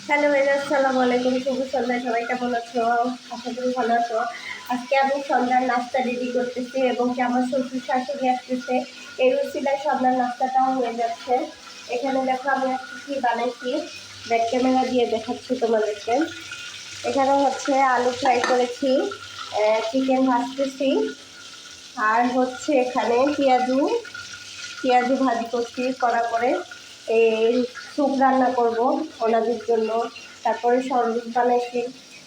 Hello আসসালামু আলাইকুম, শুভ সন্ধ্যা। সবাই কেমন আছো? আশা করি ভালো আছো। আজকে আমি সন্ধ্যার নাস্তা রেডি করতেছি এবং কি আমার শ্বশুর শাশুড়ি আসতেছে, এই উসিলায় সন্ধ্যার নাস্তাটাও হয়ে যাচ্ছে। এখানে দেখো আমি আজকে কী বানাইছি, ব্যাক ক্যামেরা দিয়ে দেখাচ্ছি তোমাদেরকে। এখানে হচ্ছে আলু ফ্রাই করেছি, চিকেন ভাজতেছি, আর হচ্ছে এখানে পেঁয়াজু ভাজি করছি কড়া করে। এই স্যুপ রান্না করব ওনাদের জন্য। তারপরে শরবত বানাইছি।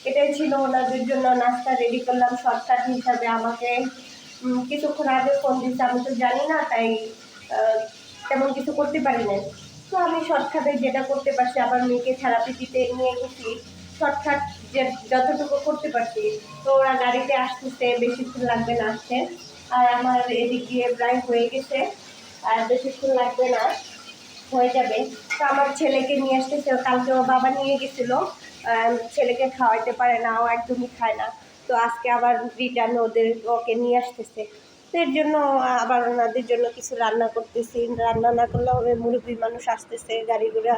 এটাই ছিল ওনাদের জন্য নাস্তা রেডি করলাম শর্টকাট হিসাবে। আমাকে কিছুক্ষণ আগে ফোন দিচ্ছে, আমি তো জানি না, তাই তেমন কিছু করতে পারি না। তো আমি শর্টকাটে যেটা করতে পারছি, আবার মেয়েকে থেরাপি দিতে নিয়ে গেছি, শর্টকাট যে যতটুকু করতে পারছি। তো ওরা গাড়িতে আসতেছে, বেশিক্ষণ লাগবে না আসতে। আর আমার এদিক দিয়ে প্রায় হয়ে গেছে, আর বেশিক্ষণ লাগবে না, হয়ে যাবে। তো আমার ছেলেকে নিয়ে আসতেছে, কালকে ওর বাবা নিয়ে গেছিলো, ছেলেকে খাওয়াইতে পারে না, ও একদমই খায় না। তো আজকে আবার রিটার্ন ওকে নিয়ে আসতেছে। তো এর জন্য আবার ওনাদের জন্য কিছু রান্না করতেছি। রান্না না করলে হবে, মুরব্বী মানুষ আসতেছে গাড়ি ঘোড়া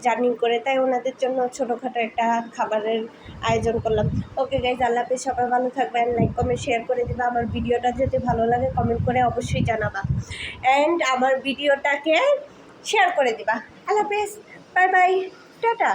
জার্নি করে, তাই ওনাদের জন্য ছোটোখাটো একটা খাবারের আয়োজন করলাম। ওকে গাইজ, আল্লাহ হাফেজ। সবাই ভালো থাকবেন, লাইক কমেন্ট শেয়ার করে দিবা। আমার ভিডিওটা যদি ভালো লাগে কমেন্ট করে অবশ্যই জানাবা, অ্যান্ড আমার ভিডিওটাকে শেয়ার করে দিবা। আল্লাহ হাফেজ, বাই বাই, টাটা।